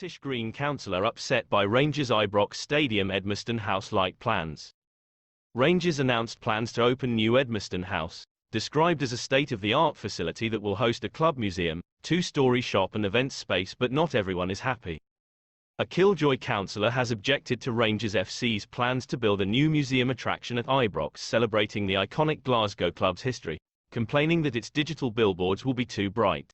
Scottish Green councillor upset by Rangers Ibrox Stadium Edmonton House-like plans. Rangers announced plans to open new Edmonton House, described as a state-of-the-art facility that will host a club museum, two-story shop and events space, but not everyone is happy. A Killjoy councillor has objected to Rangers FC's plans to build a new museum attraction at Ibrox celebrating the iconic Glasgow club's history, complaining that its digital billboards will be too bright.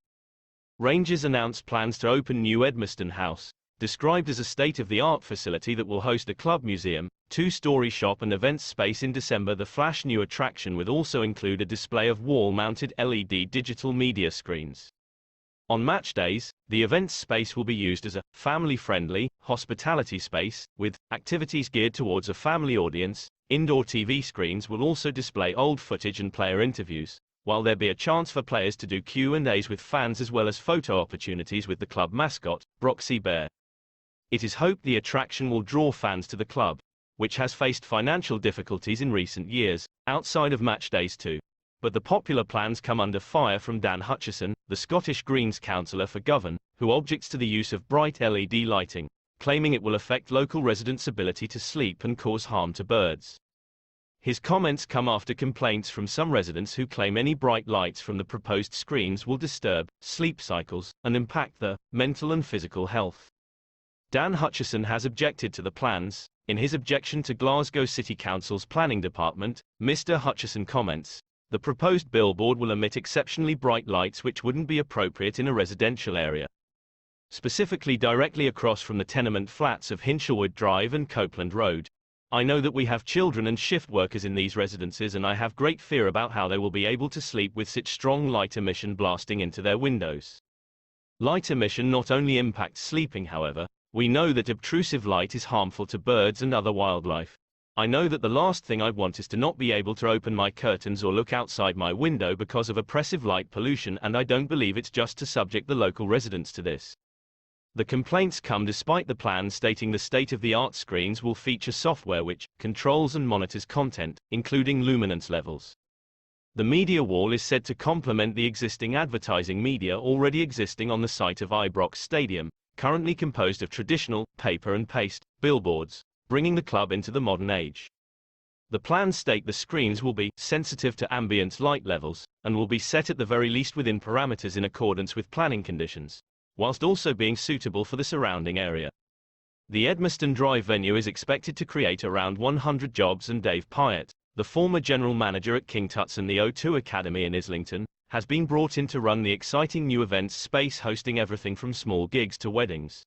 Rangers announced plans to open new Edmonton House, described as a state-of-the-art facility that will host a club museum, two-story shop and events space in December. The flash new attraction would also include a display of wall-mounted LED digital media screens. On match days, the events space will be used as a family-friendly hospitality space, with activities geared towards a family audience. Indoor TV screens will also display old footage and player interviews, while there be a chance for players to do Q&As with fans as well as photo opportunities with the club mascot, Broxy Bear. It is hoped the attraction will draw fans to the club, which has faced financial difficulties in recent years, outside of match days too. But the popular plans come under fire from Dan Hutchison, the Scottish Greens councillor for Govan, who objects to the use of bright LED lighting, claiming it will affect local residents' ability to sleep and cause harm to birds. His comments come after complaints from some residents who claim any bright lights from the proposed screens will disturb sleep cycles and impact their mental and physical health. Dan Hutchison has objected to the plans. In his objection to Glasgow City Council's planning department, Mr. Hutchison comments, "The proposed billboard will emit exceptionally bright lights which wouldn't be appropriate in a residential area. Specifically directly across from the tenement flats of Hinchelwood Drive and Copeland Road. I know that we have children and shift workers in these residences, and I have great fear about how they will be able to sleep with such strong light emission blasting into their windows." Light emission not only impacts sleeping, however. We know that obtrusive light is harmful to birds and other wildlife. I know that the last thing I want is to not be able to open my curtains or look outside my window because of oppressive light pollution, and I don't believe it's just to subject the local residents to this. The complaints come despite the plan stating the state-of-the-art screens will feature software which controls and monitors content, including luminance levels. The media wall is said to complement the existing advertising media already existing on the site of Ibrox Stadium, currently composed of traditional, paper and paste, billboards, bringing the club into the modern age. The plans state the screens will be sensitive to ambient light levels, and will be set at the very least within parameters in accordance with planning conditions, whilst also being suitable for the surrounding area. The Edmonton Drive venue is expected to create around 100 jobs, and Dave Pyatt, the former general manager at King Tut's and the O2 Academy in Islington, has been brought in to run the exciting new events space hosting everything from small gigs to weddings.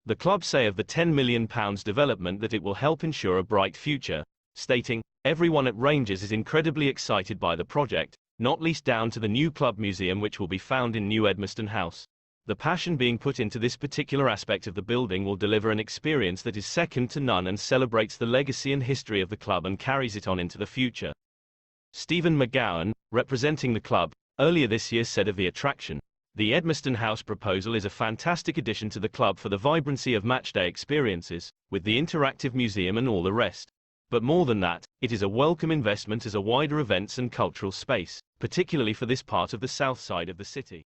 The club say of the £10 million development that it will help ensure a bright future, stating, "Everyone at Rangers is incredibly excited by the project, not least down to the new club museum which will be found in New Edmonton House. The passion being put into this particular aspect of the building will deliver an experience that is second to none and celebrates the legacy and history of the club and carries it on into the future." Stephen McGowan, representing the club, earlier this year said of the attraction, "The Edmonton House proposal is a fantastic addition to the club for the vibrancy of matchday experiences, with the interactive museum and all the rest. But more than that, it is a welcome investment as a wider events and cultural space, particularly for this part of the south side of the city."